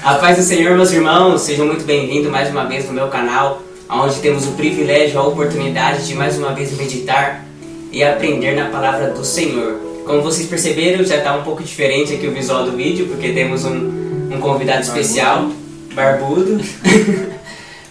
A paz do Senhor, meus irmãos, sejam muito bem-vindos mais uma vez no meu canal, onde temos o privilégio, a oportunidade de mais uma vez meditar e aprender na palavra do Senhor. Como vocês perceberam, já está um pouco diferente aqui o visual do vídeo, porque temos um convidado especial, barbudo.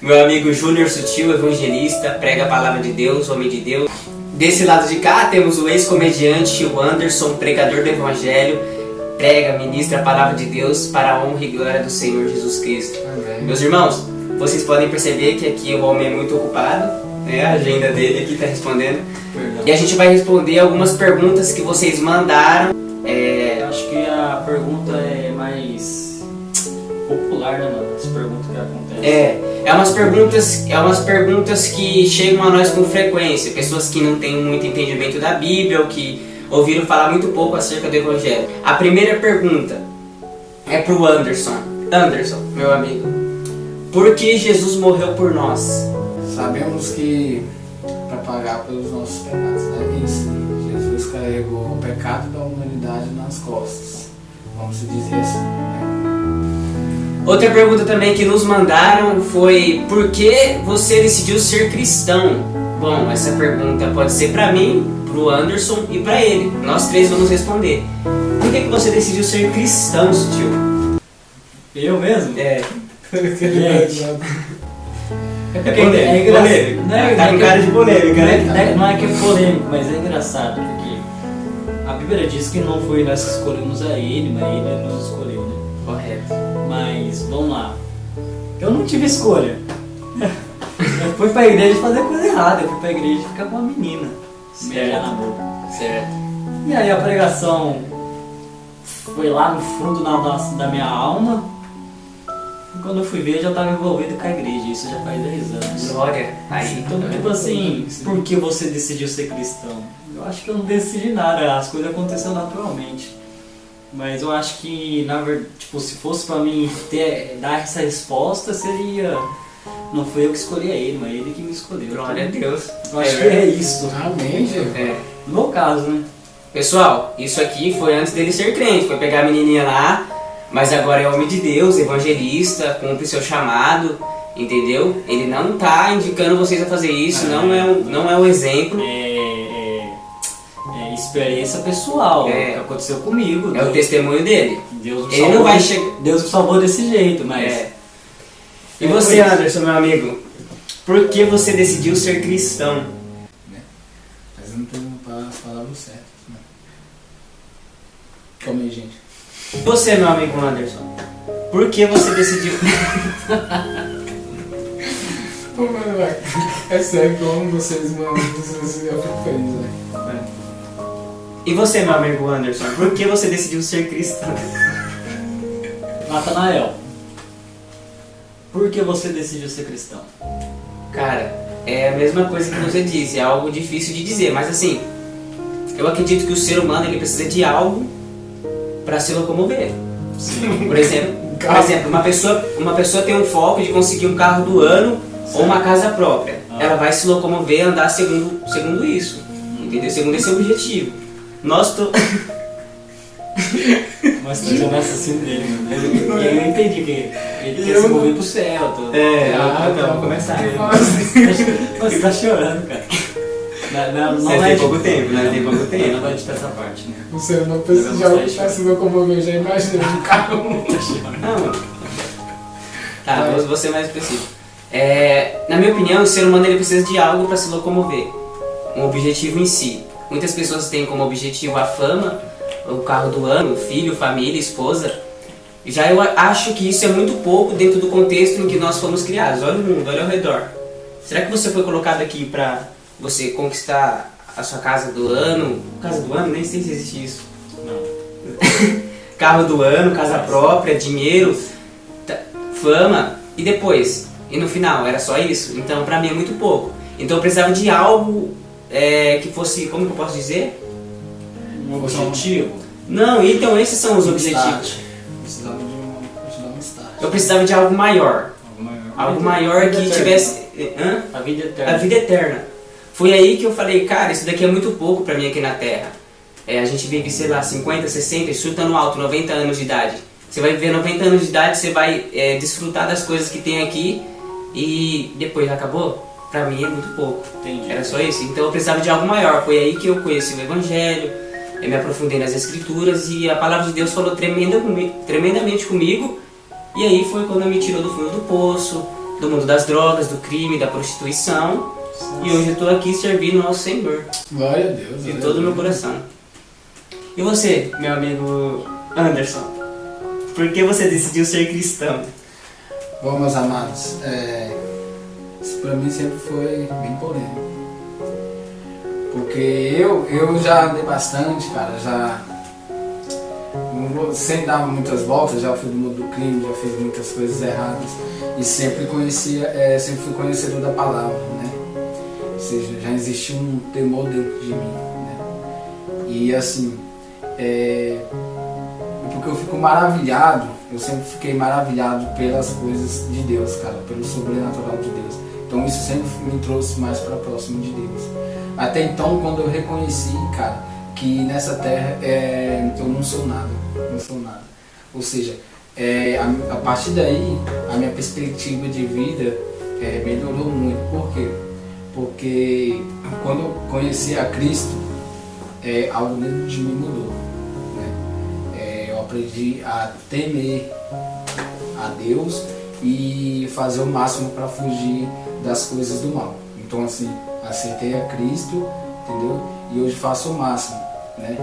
Meu amigo Júnior Sutil, evangelista, prega a palavra de Deus, homem de Deus. Desse lado de cá temos o ex-comediante o Anderson, pregador do evangelho, prega, ministra a palavra de Deus para a honra e glória do Senhor Jesus Cristo. Amém. Meus irmãos, vocês podem perceber que aqui o homem é muito ocupado, né? A agenda dele aqui está respondendo. Perdão. E a gente vai responder algumas perguntas que vocês mandaram. Eu acho que a pergunta é mais popular, né, mano? As perguntas que acontecem. É umas perguntas que chegam a nós com frequência. Pessoas que não têm muito entendimento da Bíblia ou que ouviram falar muito pouco acerca do Evangelho. A primeira pergunta é para o Anderson. Anderson, meu amigo, por que Jesus morreu por nós? Sabemos que para pagar pelos nossos pecados, né? Isso. Jesus carregou o pecado da humanidade nas costas. Vamos dizer assim, né? Outra pergunta também que nos mandaram foi: por que você decidiu ser cristão? Bom, essa pergunta pode ser para mim, pro Anderson e pra ele. Nós três vamos responder. Por que você decidiu ser cristão, Sutil? Eu mesmo? É. Gente. É engraçado. Tá com cara de polêmica, né? Não é que é polêmico, mas é engraçado, porque a Bíblia diz que não foi nós que escolhemos a ele, mas ele nos escolheu, né? Correto. Mas, vamos lá. Eu não tive escolha. Eu fui pra igreja fazer coisa errada, eu fui pra igreja ficar com uma menina. Beijar na boca. Certo. E aí a pregação foi lá no fundo da minha alma. E quando eu fui ver, eu já estava envolvido com a igreja. Isso já faz 10 anos. Glória. Aí. Então, tipo assim, por que você decidiu ser cristão? Eu acho que eu não decidi nada, as coisas aconteceram naturalmente. Mas eu acho que, na verdade, tipo, se fosse pra mim dar essa resposta, seria: não fui eu que escolhi ele, mas ele que me escolheu. Glória a Deus. Eu acho que é isso. Amém, gente. É. No meu caso, né? Pessoal, isso aqui foi antes dele ser crente. Foi pegar a menininha lá, mas agora é homem de Deus, evangelista, cumpre seu chamado, entendeu? Ele não tá indicando vocês a fazer isso, não é um exemplo. É experiência pessoal, que aconteceu comigo. É o testemunho dele. Deus me Ele não vai chegar. Deus me salvou desse jeito, mas. E você, Anderson, meu amigo? Por que você decidiu ser cristão? Mas não tem as palavras certas, né? Calma aí, gente. E você, meu amigo Anderson? Por que você decidiu... Pô, mano, vai. É sério que eu amo vocês, mano. Eu fico feliz, velho. E você, meu amigo Anderson? Por que você decidiu ser cristão? Natanael, por que você decidiu ser cristão? Cara, é a mesma coisa que você disse, é algo difícil de dizer, mas assim, eu acredito que o ser humano ele precisa de algo para se locomover. Sim. Por exemplo, uma pessoa tem um foco de conseguir um carro do ano ou uma casa própria. Ela vai se locomover, andar segundo isso, entendeu? Segundo esse objetivo. Nós Mas tu já nasce assim dele, mano. Eu entendi que ele quer se mover pro céu. Vamos começar. Você tá chorando, cara. Não tem pouco tempo, né? Tem pouco tempo. Não vai editar essa parte, né? O senhor não precisa já se locomover, já imagina de carro. Não. Tá, vou ser mais específico. Na minha opinião, o ser humano ele precisa de algo para se locomover. Um objetivo em si. Muitas pessoas têm como objetivo a fama, o carro do ano, o filho, família, esposa. Já eu acho que isso é muito pouco dentro do contexto em que nós fomos criados. Olha o mundo, olha ao redor. Será que você foi colocado aqui para você conquistar a sua casa do ano? Casa do ano? Nem sei se existe isso. Não. Carro do ano, casa própria, dinheiro, fama e depois? E no final, era só isso? Então pra mim é muito pouco. Então eu precisava de algo que fosse, como que eu posso dizer? Um objetivo? Não, então esses são os objetivos. Precisava de um start. Eu precisava de algo maior. Algo maior que tivesse... A vida eterna. A vida eterna. Foi aí que eu falei, cara, isso daqui é muito pouco pra mim aqui na Terra. A gente vive, sei lá, 50, 60, chutando alto, 90 anos de idade. Você vai viver 90 anos de idade, você vai desfrutar das coisas que tem aqui e depois acabou? Pra mim é muito pouco. Entendi. Era só isso. Então eu precisava de algo maior. Foi aí que eu conheci o Evangelho, eu me aprofundei nas Escrituras e a palavra de Deus falou tremendamente comigo. E aí foi quando me tirou do fundo do poço, do mundo das drogas, do crime, da prostituição. E hoje eu estou aqui servindo ao Senhor. Glória a Deus. De todo o meu coração. E você, meu amigo Anderson? Por que você decidiu ser cristão? Bom, meus amados, isso pra mim sempre foi bem polêmico. Porque eu já andei bastante, cara, sem dar muitas voltas, já fui do mundo do crime, já fiz muitas coisas erradas e sempre fui conhecedor da palavra, né? Ou seja, já existia um temor dentro de mim, né? E assim, porque eu fico maravilhado, eu sempre fiquei maravilhado pelas coisas de Deus, cara, pelo sobrenatural de Deus. Então isso sempre me trouxe mais para próximo de Deus. Até então, quando eu reconheci, cara, que nessa terra eu não sou nada. Ou seja, a partir daí, a minha perspectiva de vida melhorou muito. Por quê? Porque quando eu conheci a Cristo, algo dentro de mim mudou, né? Eu aprendi a temer a Deus e fazer o máximo para fugir das coisas do mal. Então assim, aceitei a Cristo, entendeu? E hoje faço o máximo, né?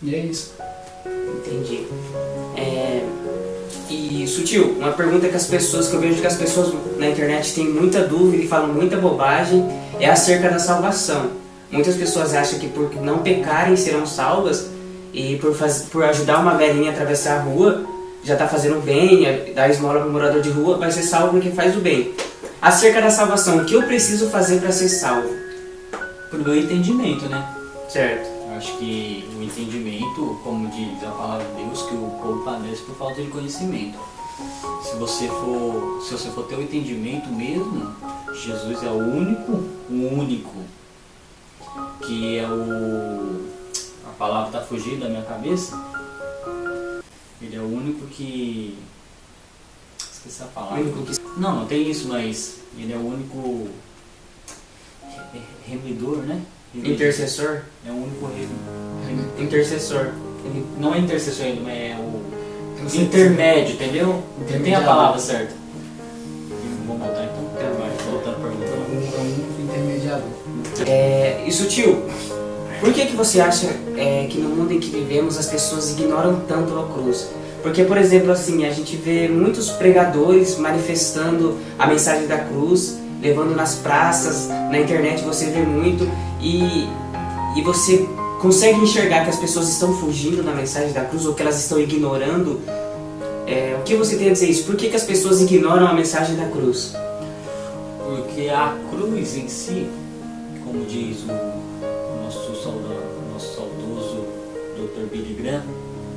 E é isso. Entendi. E Sutil, uma pergunta que eu vejo que as pessoas na internet têm muita dúvida e falam muita bobagem é acerca da salvação. Muitas pessoas acham que por não pecarem serão salvas e por ajudar uma velhinha a atravessar a rua já está fazendo bem, dar esmola para o morador de rua, vai ser salvo porque faz o bem. Acerca da salvação, o que eu preciso fazer para ser salvo? Por meu entendimento, né? Certo. Eu acho que o entendimento, como diz a palavra de Deus, que o povo padece por falta de conhecimento. Se você for ter o entendimento mesmo, Jesus é o único, que é a palavra está fugindo da minha cabeça. Ele é o único que... Esqueci a palavra. Não tem isso, mas ele é o único remidor, né? Intercessor? É o único Intercessor. Ele não é intercessor ainda, mas é o intermédio, entendeu? Ele tem a palavra certa. Vamos voltar então. Vai, voltando à pergunta. É um único intermediador. E Sutil, por que você acha que no mundo em que vivemos as pessoas ignoram tanto a cruz? Porque, por exemplo, assim, a gente vê muitos pregadores manifestando a mensagem da cruz, levando nas praças, na internet você vê muito, e você consegue enxergar que as pessoas estão fugindo da mensagem da cruz ou que elas estão ignorando. O que você tem a dizer isso? Por que as pessoas ignoram a mensagem da cruz? Porque a cruz em si, como diz o nosso saudoso Dr. Billy Graham,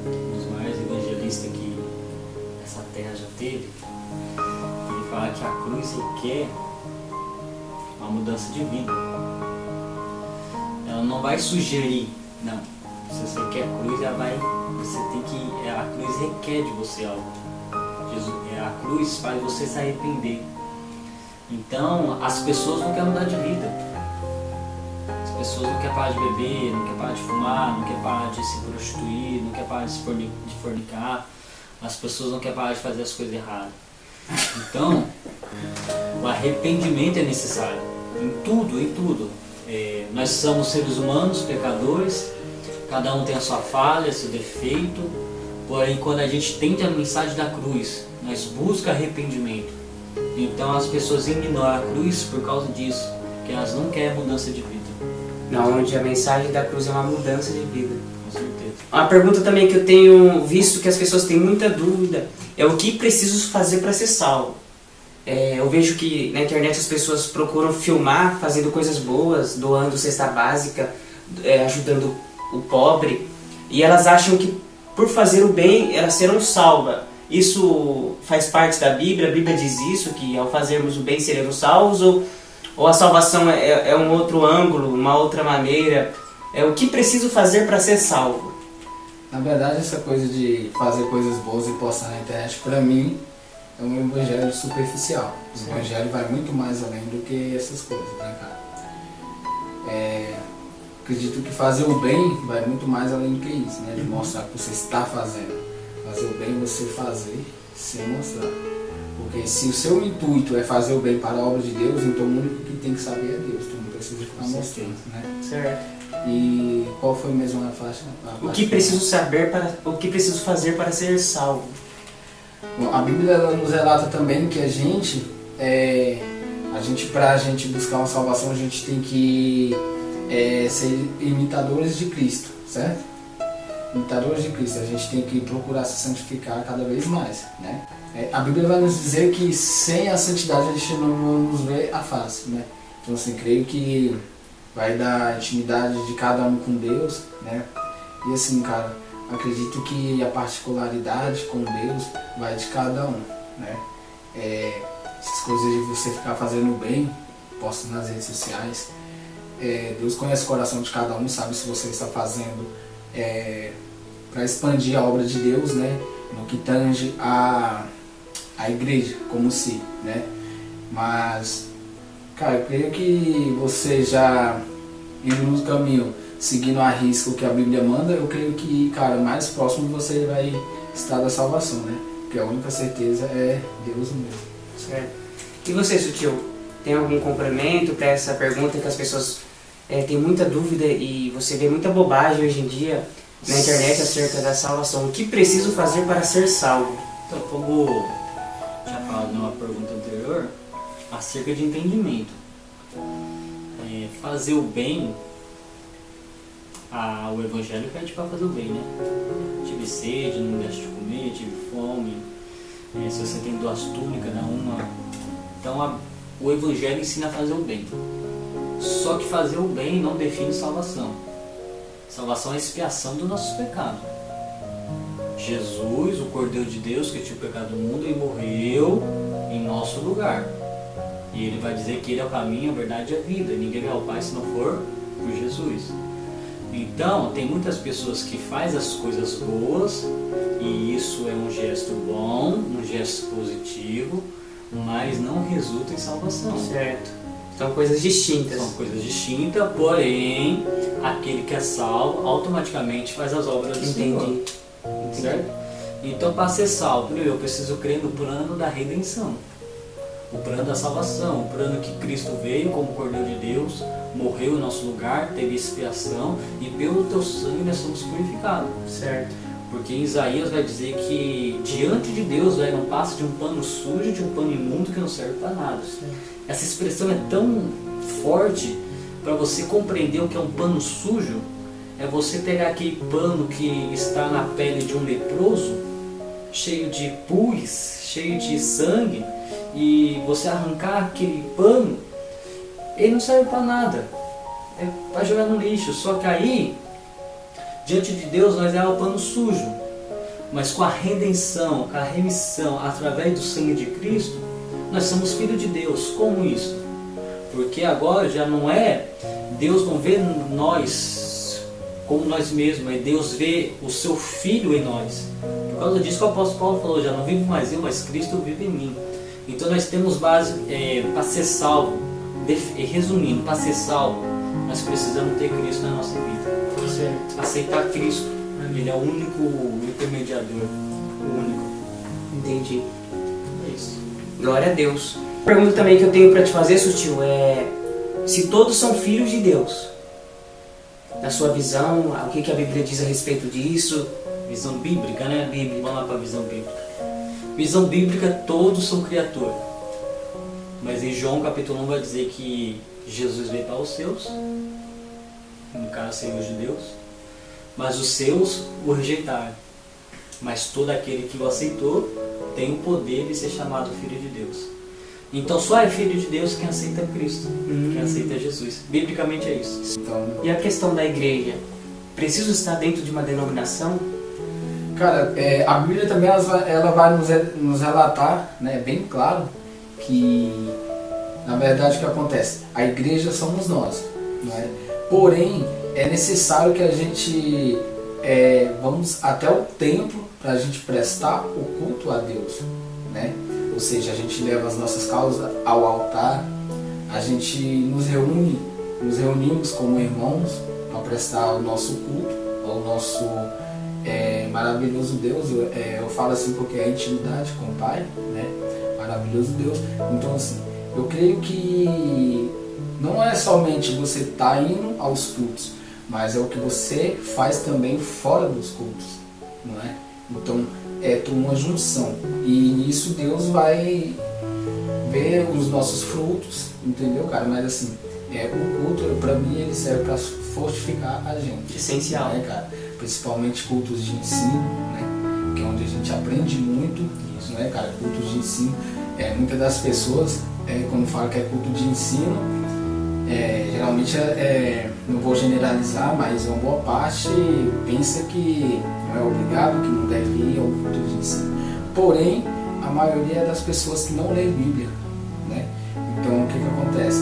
um dos maiores evangelistas que essa terra já teve, ele fala que a cruz requer uma mudança de vida. Ela não vai sugerir, não. Se você quer a cruz, a cruz requer de você algo. A cruz faz você se arrepender. Então, as pessoas não querem mudar de vida. As pessoas não querem parar de beber, não querem parar de fumar, não querem parar de se prostituir, não querem parar de fornicar. As pessoas não querem parar de fazer as coisas erradas. Então, o arrependimento é necessário. Em tudo. Nós somos seres humanos, pecadores. Cada um tem a sua falha, seu defeito. Porém, quando a gente tenta a mensagem da cruz, nós buscamos arrependimento. Então as pessoas ignoram a cruz por causa disso, que elas não querem mudança de vida. Não, onde a mensagem da cruz é uma mudança de vida. Com certeza. Uma pergunta também que eu tenho visto que as pessoas têm muita dúvida é o que preciso fazer para ser salvo. Eu vejo que na internet as pessoas procuram filmar fazendo coisas boas, doando cesta básica, ajudando o pobre, e elas acham que por fazer o bem elas serão salvas. Isso faz parte da Bíblia? A Bíblia diz isso, que ao fazermos o bem seremos salvos, ou a salvação é um outro ângulo, uma outra maneira? O que preciso fazer para ser salvo? Na verdade, essa coisa de fazer coisas boas e postar na internet, pra mim, é um evangelho superficial. O evangelho vai muito mais além do que essas coisas, né, cara? Acredito que fazer o bem vai muito mais além do que isso, né? De mostrar que você está fazendo. Fazer o bem, você fazer sem mostrar. Porque se o seu intuito é fazer o bem para a obra de Deus, então o único que tem que saber é Deus. Tu não precisa ficar mostrando, né? Certo. E qual foi mesmo a faixa? O que preciso saber o que preciso fazer para ser salvo? Bom, a Bíblia ela nos relata também que para a gente buscar uma salvação, a gente tem que ser imitadores de Cristo, certo? Imitadores de Cristo, a gente tem que procurar se santificar cada vez mais, né? A Bíblia vai nos dizer que sem a santidade a gente não nos vê a face, né? Então assim, creio que vai dar intimidade de cada um com Deus, né? E assim, cara, acredito que a particularidade com Deus vai de cada um, né? Essas coisas de você ficar fazendo bem, posto nas redes sociais, Deus conhece o coração de cada um, sabe se você está fazendo para expandir a obra de Deus, né? No que tange a igreja como si, né? Mas, cara, eu creio que você já indo no caminho, seguindo a risca o que a Bíblia manda, eu creio que, cara, mais próximo você vai estar da salvação, né? Porque a única certeza é Deus mesmo. Certo. E você, Sutil, tem algum complemento para essa pergunta que as pessoas têm muita dúvida e você vê muita bobagem hoje em dia na internet acerca da salvação? O que preciso fazer para ser salvo? Então, como já falado numa pergunta anterior, acerca de entendimento. Fazer o bem, o Evangelho pede para fazer o bem, né? Tive sede, não me deste de comer, tive fome, se você tem 2 túnicas, dá uma. Então o Evangelho ensina a fazer o bem. Só que fazer o bem não define salvação. Salvação é a expiação dos nossos pecados. Jesus, o Cordeiro de Deus que tira o pecado do mundo, ele morreu em nosso lugar. E ele vai dizer que ele é o caminho, a verdade e a vida. Ninguém vai ao Pai se não for por Jesus. Então, tem muitas pessoas que fazem as coisas boas, e isso é um gesto bom, um gesto positivo, mas não resulta em salvação. Certo. São coisas distintas. São coisas distintas, porém, aquele que é salvo automaticamente faz as obras do Senhor. Certo? Então, para ser salvo, eu preciso crer no plano da redenção. O plano da salvação, o plano que Cristo veio como Cordeiro de Deus, morreu em nosso lugar, teve expiação e pelo teu sangue nós somos purificados. Certo. Porque Isaías vai dizer que diante de Deus não passa de um pano sujo, de um pano imundo que não serve para nada. Certo. Essa expressão é tão forte para você compreender o que é um pano sujo. É você pegar aquele pano que está na pele de um leproso, cheio de pus, cheio de sangue, e você arrancar aquele pano, ele não serve para nada, é para jogar no lixo. Só que aí, diante de Deus, nós é o pano sujo, mas com a redenção, com a remissão, através do sangue de Cristo, nós somos filhos de Deus. Como isso? Porque agora já não Deus não vê nós como nós mesmos, mas Deus vê o seu Filho em nós. Por causa disso que o apóstolo Paulo falou, já não vivo mais eu, mas Cristo vive em mim. Então nós temos base para ser salvo. Resumindo, para ser salvo, nós precisamos ter Cristo na nossa vida. Certo. Aceitar Cristo. Ele é o único intermediador. O único. Entendi. É isso. Glória a Deus. A pergunta também que eu tenho para te fazer, Sutil, é se todos são filhos de Deus. Na sua visão, o que a Bíblia diz a respeito disso? Visão bíblica, né? Vamos lá para a visão bíblica. Visão bíblica, todos são criaturas. Mas em João capítulo 1 vai dizer que Jesus veio para os seus, no caso seria os judeus, mas os seus o rejeitaram. Mas todo aquele que o aceitou tem o poder de ser chamado filho de Deus. Então só é filho de Deus quem aceita Cristo, quem aceita Jesus. Biblicamente é isso. Então, e a questão da igreja? Preciso estar dentro de uma denominação? cara, a Bíblia também ela vai nos relatar, né, bem claro, que na verdade o que acontece? A igreja somos nós, não é? Porém, é necessário que a gente vamos até o templo para a gente prestar o culto a Deus, né? Ou seja, a gente leva as nossas causas ao altar, a gente nos reunimos como irmãos para prestar o nosso culto ao nosso maravilhoso Deus. Eu falo assim porque é a intimidade com o Pai, né? Maravilhoso Deus. Então assim, eu creio que não é somente você estar indo aos cultos, mas é o que você faz também fora dos cultos, não é? Então é uma junção, e nisso Deus vai ver os nossos frutos, entendeu, cara? Mas assim, o culto pra mim ele serve para fortificar a gente. Essencial, né, cara? Principalmente cultos de ensino, né? Que é onde a gente aprende muito isso, né, cara? Cultos de ensino. Muitas das pessoas, quando falam que é culto de ensino, geralmente não vou generalizar, mas uma boa parte pensa que não é obrigado, que não deve ir ao culto de ensino. Porém, a maioria das pessoas que não lê Bíblia, né? Então, o que acontece?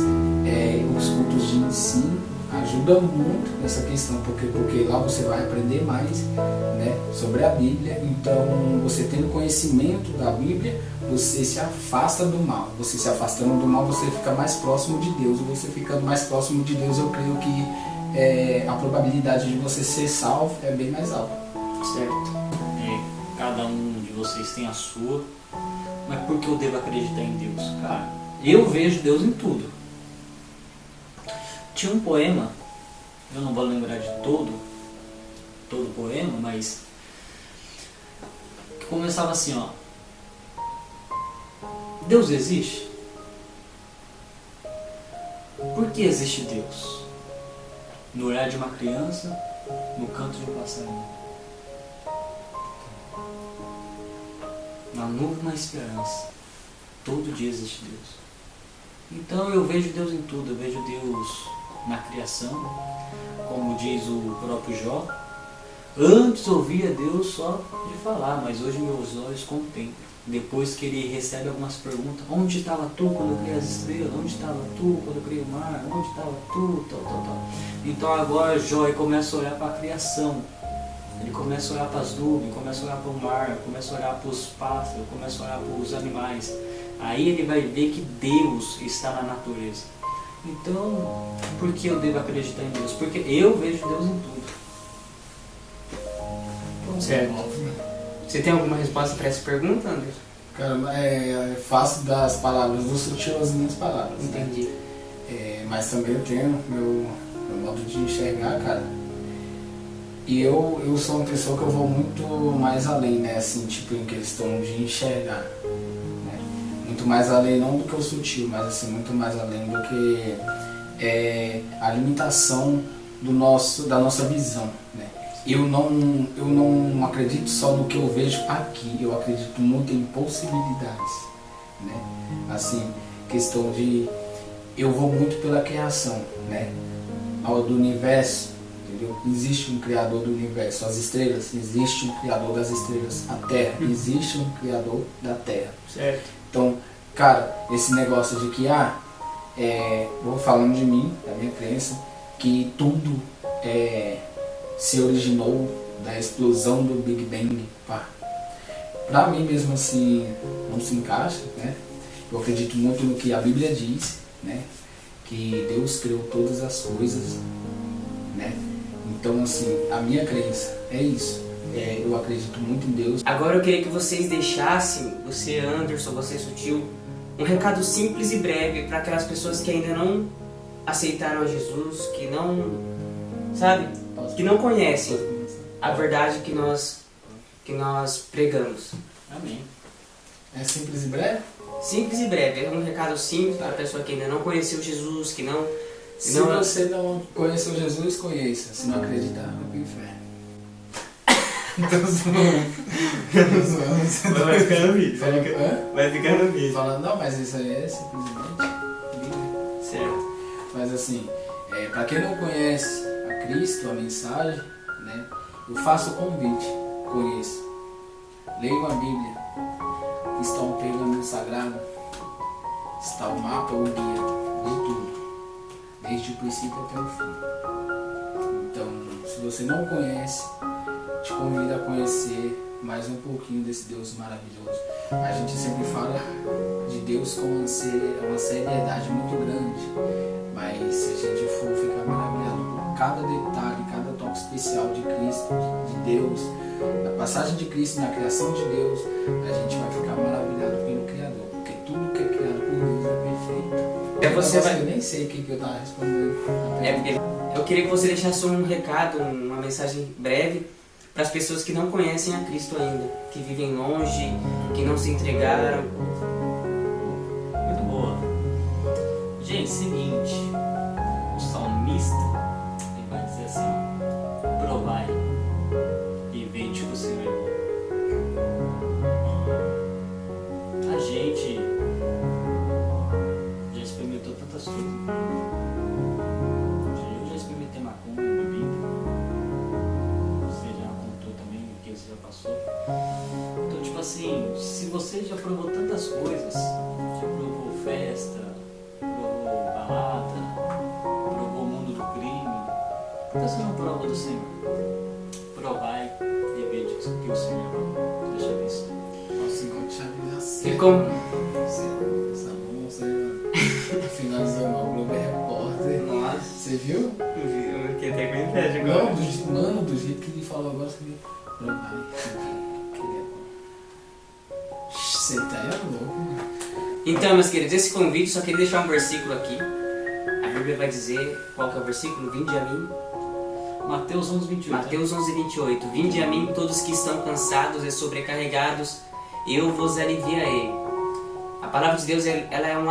Os cultos de ensino ajudam muito nessa questão, porque lá você vai aprender mais, né, sobre a Bíblia. Então, você tendo conhecimento da Bíblia, você se afasta do mal. Você se afastando do mal, você fica mais próximo de Deus. Você ficando mais próximo de Deus, eu creio que a probabilidade de você ser salvo é bem mais alta. Certo. Cada um de vocês tem a sua. Mas por que eu devo acreditar em Deus? Cara, eu vejo Deus em tudo. Tinha um poema, eu não vou lembrar de todo o poema, mas que começava assim, ó. Deus existe? Por que existe Deus? No olhar de uma criança, no canto de um passarinho. Na nuvem, na esperança. Todo dia existe Deus. Então eu vejo Deus em tudo. Eu vejo Deus na criação, como diz o próprio Jó. Antes ouvia Deus só de falar, mas hoje meus olhos contemplam. Depois que ele recebe algumas perguntas: onde estava tu quando eu criei as estrelas? Onde estava tu quando eu criei o mar? Onde estava tu? Tal. Então agora Jó começa a olhar para a criação. Ele começa a olhar para as nuvens, começa a olhar para o mar, começa a olhar para os pássaros, começa a olhar para os animais. Aí ele vai ver que Deus está na natureza. Então, por que eu devo acreditar em Deus? Porque eu vejo Deus em tudo. Certo. Você tem alguma resposta para essa pergunta, André? Cara, faço das palavras do sutil as minhas palavras. Entendi. Né? Mas também eu tenho meu modo de enxergar, cara. E eu sou uma pessoa que eu vou muito mais além, né? Assim, tipo, em questão de enxergar. Né? Muito mais além, não do que o sutil, mas assim, muito mais além do que a limitação da nossa visão, né? Eu não acredito só no que eu vejo aqui, eu acredito muito em possibilidades, né? Assim, questão de... Eu vou muito pela criação, né? Do universo, entendeu? Existe um criador do universo. As estrelas, existe um criador das estrelas. A terra, existe um criador da terra. Certo. Então, cara, esse negócio de que, vou falando de mim, da minha crença, que tudo se originou da explosão do Big Bang. Pra mim mesmo assim, não se encaixa, né? Eu acredito muito no que a Bíblia diz, né? Que Deus criou todas as coisas, né? Então assim, a minha crença é isso. Eu acredito muito em Deus. Agora eu queria que vocês deixassem, você Anderson, você Sutil, um recado simples e breve para aquelas pessoas que ainda não aceitaram a Jesus, que não, sabe, que não conhecem a verdade que nós pregamos. Amém. É simples e breve? Simples e breve, é um recado simples para a pessoa que ainda não conheceu Jesus, que não... Se você não conheceu Jesus, conheça. Se não acreditar, vai pro inferno. Vai ficar no vídeo. Vai ficar no vídeo. Falando, não, mas isso aí é simplesmente Bíblia. Certo. Mas assim, para quem não conhece a Cristo, a mensagem, né, eu faço o convite, conheça. Leiam a Bíblia. Está um pergaminho sagrado. Está o mapa, o guia de tudo. Desde o princípio até o fim. Então, se você não conhece, te convido a conhecer mais um pouquinho desse Deus maravilhoso. A gente sempre fala de Deus com uma seriedade muito grande, mas se a gente for ficar maravilhado por cada detalhe, cada toque especial de Cristo, de Deus, na passagem de Cristo, na criação de Deus, a gente vai ficar maravilhado pelo Criador, porque tudo que é criado por Deus é perfeito. Eu nem sei o que eu estava respondendo. Eu queria que você deixasse um recado, uma mensagem breve para as pessoas que não conhecem a Cristo ainda, que vivem longe, que não se entregaram. Muito boa. Gente, seguinte, o salmista ele vai dizer assim: provai e vede que o Senhor é bom. A gente já experimentou tantas coisas. Eu já experimentei macumba, bebida. Você já contou também o que você já passou. Então, tipo assim, se você já provou tantas coisas, já provou festa, provou balada, provou o mundo do crime, então você não prova do Senhor. Provai e vede que o Senhor é bom. Deixa eu ver isso. Nossa, igual Thiago assim. E como... Finalizando o Globo Repórter. Nossa. Você viu? Eu fiquei até com inveja agora. Não, do jeito que ele falou agora, você viu? Você tá louco, mano. Então, meus queridos, esse convite, só queria deixar um versículo aqui. A Bíblia vai dizer, qual que é o versículo? Vinde a mim. Mateus 11:28. Mateus 11:28. Vinde a mim todos que estão cansados e sobrecarregados, eu vos aliviarei. A palavra de Deus, ela é um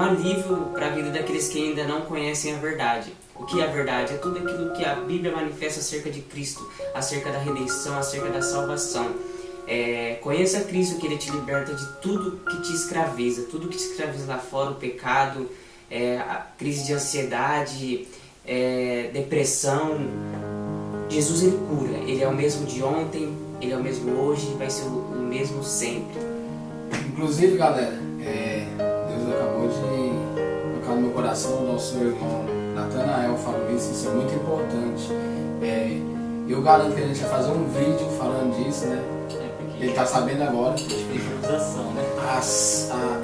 alívio para a vida daqueles que ainda não conhecem a verdade. O que é a verdade? É tudo aquilo que a Bíblia manifesta acerca de Cristo, acerca da redenção, acerca da salvação. Conheça Cristo, que Ele te liberta de tudo que te escraviza, tudo que te escraviza lá fora, o pecado, a crise de ansiedade, depressão. Jesus, Ele cura. Ele é o mesmo de ontem, Ele é o mesmo hoje e vai ser o mesmo sempre. Inclusive, galera, Deus acabou de tocar no meu coração, o nosso irmão Natanael falou isso é muito importante. Eu garanto que a gente vai fazer um vídeo falando disso, né? Ele tá sabendo agora. Improvisação, né?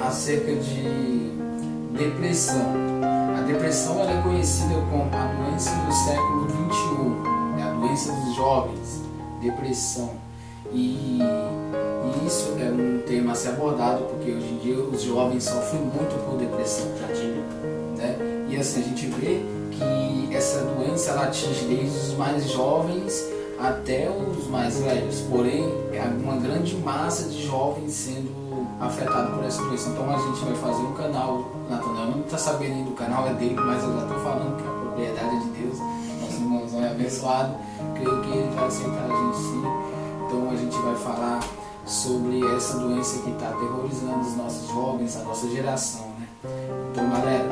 Acerca de depressão. A depressão ela é conhecida como a doença do século XXI, a doença dos jovens, depressão. E isso é um tema a ser abordado, porque hoje em dia os jovens sofrem muito por depressão, né? E assim, a gente vê que essa doença ela atinge desde os mais jovens até os mais velhos, porém é uma grande massa de jovens sendo afetados por essa doença. Então a gente vai fazer um canal, Natanael não está sabendo ainda, o canal é dele, mas eu já estou falando que a propriedade é de Deus, nosso irmãozão é abençoado, creio que ele vai aceitar a gente sim. Então a gente vai falar sobre essa doença que está aterrorizando os nossos jovens, a nossa geração, né? Então, galera,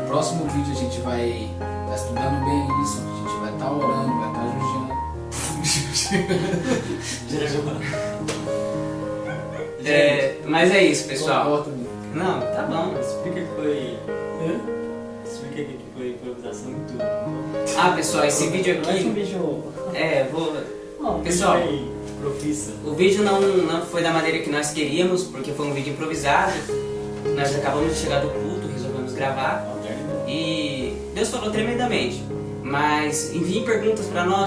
no próximo vídeo a gente vai estar estudando bem isso, a gente vai estar orando, vai estar Mas é isso, pessoal. Não, tá bom. Explica que foi. Explica que foi improvisação e tudo. Ah, pessoal, esse vídeo aqui. Mais um vídeo. Pessoal, profissa. O vídeo não foi da maneira que nós queríamos, porque foi um vídeo improvisado. Nós acabamos de chegar do culto, resolvemos gravar. E Deus falou tremendamente. Mas enviem perguntas para nós.